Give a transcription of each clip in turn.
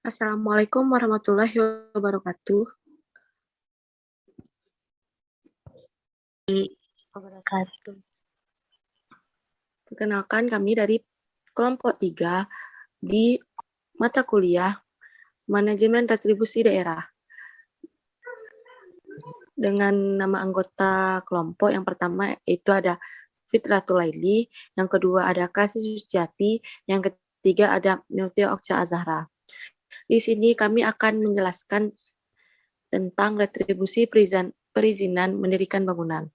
Assalamualaikum warahmatullahi wabarakatuh. Wabarakatuh. Perkenalkan kami dari kelompok 3 di mata kuliah Manajemen Retribusi Daerah. Dengan nama anggota kelompok yang pertama itu ada Fitratul Laili, yang kedua ada Kasih Suciati, yang ketiga ada Mutia Okca Azahra. Di sini kami akan menjelaskan tentang retribusi perizinan mendirikan bangunan.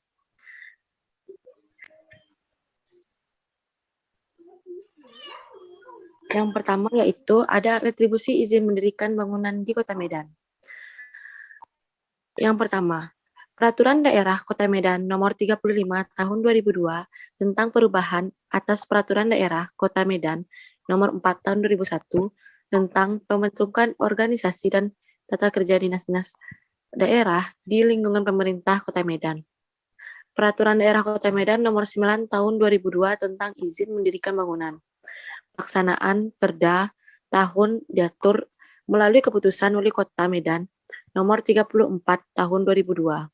Yang pertama yaitu ada retribusi izin mendirikan bangunan di Kota Medan. Yang pertama, Peraturan Daerah Kota Medan Nomor 35 Tahun 2002 tentang perubahan atas Peraturan Daerah Kota Medan Nomor 4 Tahun 2001 tentang pembentukan organisasi dan tata kerja dinas-dinas daerah di lingkungan pemerintah Kota Medan. Peraturan Daerah Kota Medan Nomor 9 Tahun 2002 tentang izin mendirikan bangunan. Pelaksanaan Perda tahun diatur melalui keputusan Wali Kota Medan Nomor 34 Tahun 2002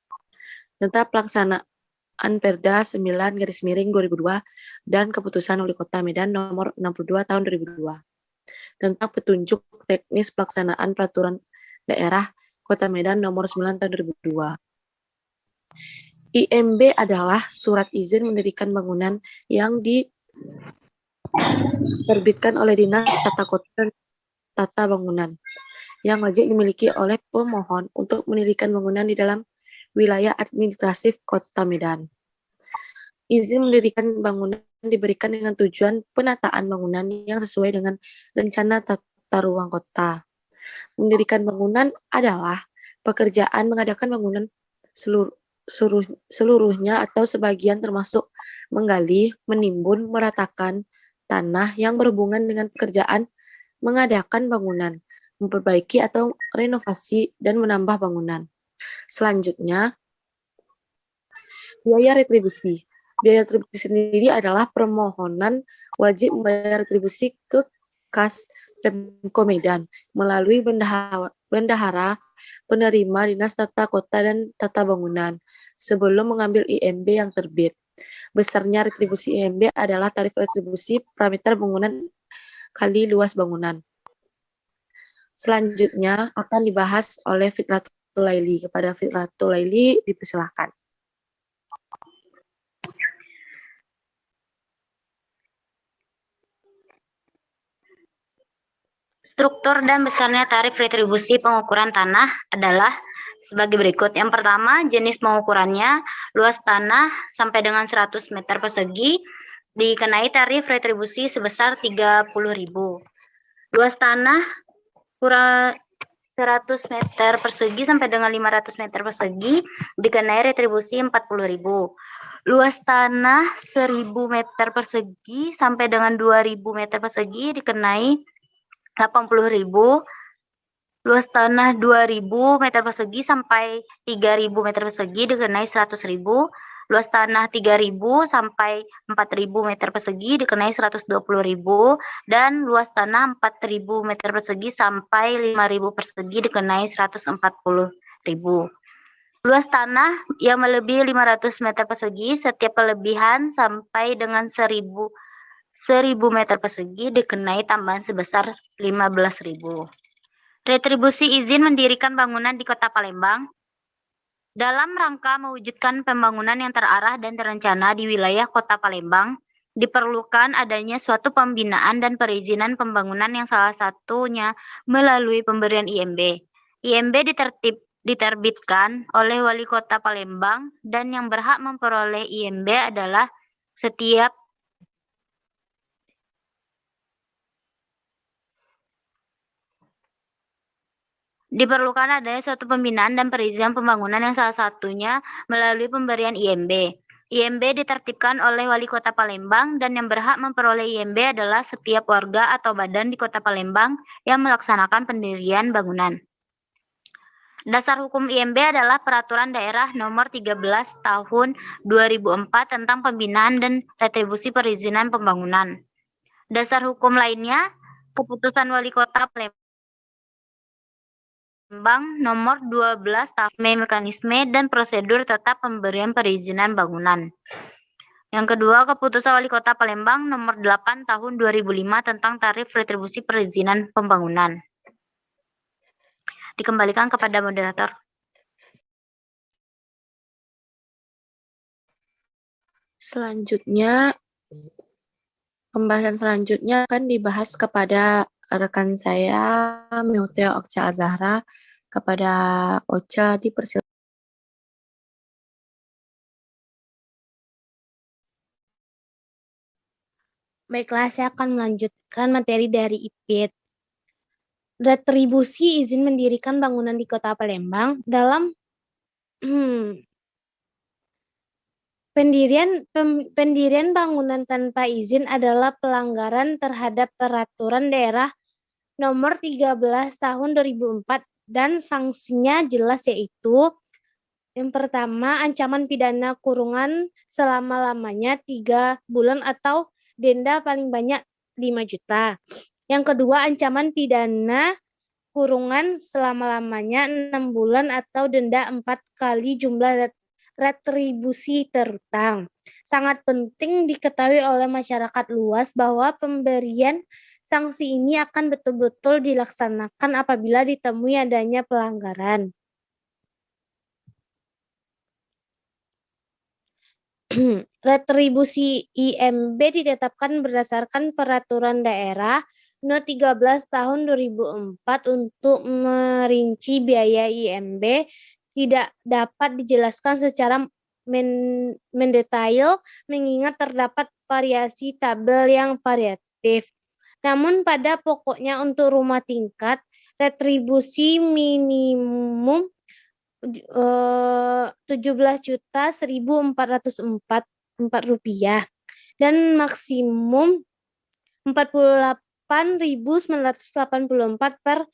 tentang pelaksanaan Perda 9/2002 dan keputusan Wali Kota Medan Nomor 62 Tahun 2002 tentang petunjuk teknis pelaksanaan peraturan daerah Kota Medan Nomor 9 Tahun 2002. IMB adalah surat izin mendirikan bangunan yang diterbitkan oleh Dinas Tata Kota dan Tata Bangunan yang wajib dimiliki oleh pemohon untuk mendirikan bangunan di dalam wilayah administratif Kota Medan. Izin mendirikan bangunan diberikan dengan tujuan penataan bangunan yang sesuai dengan rencana tata ruang kota. Mendirikan bangunan adalah pekerjaan mengadakan bangunan seluruhnya atau sebagian termasuk menggali, menimbun, meratakan tanah yang berhubungan dengan pekerjaan mengadakan bangunan, memperbaiki atau renovasi dan menambah bangunan. Selanjutnya, biaya retribusi. Biaya retribusi sendiri adalah permohonan wajib membayar retribusi ke kas Pemko Medan melalui bendahara penerima Dinas Tata Kota dan Tata Bangunan sebelum mengambil IMB yang terbit. Besarnya retribusi IMB adalah tarif retribusi per meter bangunan kali luas bangunan. Selanjutnya akan dibahas oleh Fitratul Laili. Kepada Fitratul Laili dipersilahkan. Struktur dan besarnya tarif retribusi pengukuran tanah adalah sebagai berikut. Yang pertama, jenis pengukurannya, luas tanah sampai dengan 100 meter persegi dikenai tarif retribusi sebesar 30.000. Luas tanah kurang 100 meter persegi sampai dengan 500 meter persegi dikenai retribusi 40.000. Luas tanah 1.000 meter persegi sampai dengan 2.000 meter persegi dikenai 80.000. Luas tanah 2.000 meter persegi sampai 3.000 meter persegi dikenai 100.000. Luas tanah 3.000 sampai 4.000 meter persegi dikenai 120.000 dan luas tanah 4.000 meter persegi sampai 5.000 persegi dikenai 140.000. Luas tanah yang melebihi 500 meter persegi setiap kelebihan sampai dengan 1.000 meter persegi dikenai tambahan sebesar 15.000. Retribusi izin mendirikan bangunan di Kota Palembang. Dalam rangka mewujudkan pembangunan yang terarah dan terencana di wilayah Kota Palembang, diperlukan adanya suatu pembinaan dan perizinan pembangunan yang salah satunya melalui pemberian IMB. IMB diterbitkan oleh Wali Kota Palembang dan yang berhak memperoleh IMB adalah setiap diperlukan adanya suatu pembinaan dan perizinan pembangunan yang salah satunya melalui pemberian IMB. IMB ditertibkan oleh Wali Kota Palembang dan yang berhak memperoleh IMB adalah setiap warga atau badan di Kota Palembang yang melaksanakan pendirian bangunan. Dasar hukum IMB adalah Peraturan Daerah Nomor 13 Tahun 2004 tentang pembinaan dan retribusi perizinan pembangunan. Dasar hukum lainnya, Keputusan Wali Kota Palembang Palembang nomor 12 tahun mekanisme dan prosedur tetap pemberian perizinan bangunan. Yang kedua, Keputusan Wali Kota Palembang nomor 8 tahun 2005 tentang tarif retribusi perizinan pembangunan. Dikembalikan kepada moderator. Selanjutnya, pembahasan selanjutnya akan dibahas kepada rekan saya, Meutya Okca Azahra. Kepada Ocha dipersilakan. Baiklah, saya akan melanjutkan materi dari IPIT. Retribusi izin mendirikan bangunan di Kota Palembang dalam pendirian bangunan tanpa izin adalah pelanggaran terhadap Peraturan Daerah Nomor 13 Tahun 2004 dan sanksinya jelas, yaitu yang pertama, ancaman pidana kurungan selama-lamanya 3 bulan atau denda paling banyak 5 juta. Yang kedua, ancaman pidana kurungan selama-lamanya 6 bulan atau denda 4 kali jumlah retribusi terutang. Sangat penting diketahui oleh masyarakat luas bahwa pemberian sanksi ini akan betul-betul dilaksanakan apabila ditemui adanya pelanggaran. Retribusi IMB ditetapkan berdasarkan Peraturan Daerah No. 13 Tahun 2004 untuk merinci biaya IMB tidak dapat dijelaskan secara mendetail mengingat terdapat variasi tabel yang variatif. Namun pada pokoknya untuk rumah tingkat, retribusi minimum 17.104.004 rupiah dan maksimum 48.984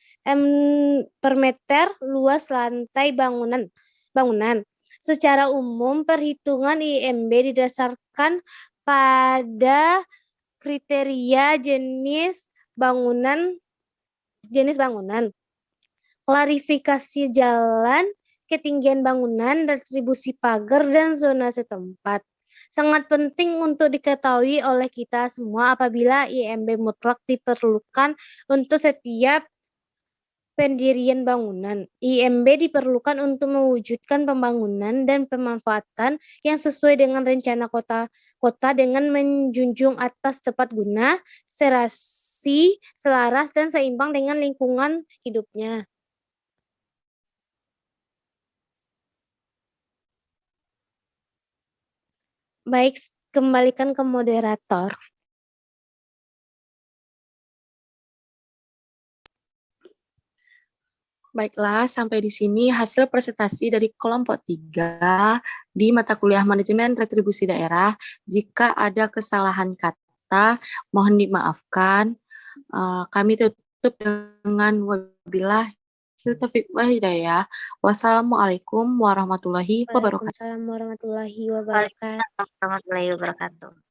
per meter luas lantai bangunan. Secara umum, perhitungan IMB didasarkan pada kriteria jenis bangunan, klarifikasi jalan, ketinggian bangunan, retribusi pagar, dan zona setempat. Sangat penting untuk diketahui oleh kita semua apabila IMB mutlak diperlukan untuk setiap pendirian bangunan. IMB diperlukan untuk mewujudkan pembangunan dan pemanfaatan yang sesuai dengan rencana kota dengan menjunjung atas tepat guna, serasi, selaras, dan seimbang dengan lingkungan hidupnya. Baik, kembalikan ke moderator. Baiklah, sampai di sini hasil presentasi dari kelompok 3 di mata kuliah Manajemen Retribusi Daerah. Jika ada kesalahan kata, mohon dimaafkan. Kami tutup dengan wabillahi taufiq wal hidayah. Wassalamualaikum warahmatullahi wabarakatuh. Waalaikumsalam warahmatullahi wabarakatuh. Warahmatullahi wabarakatuh.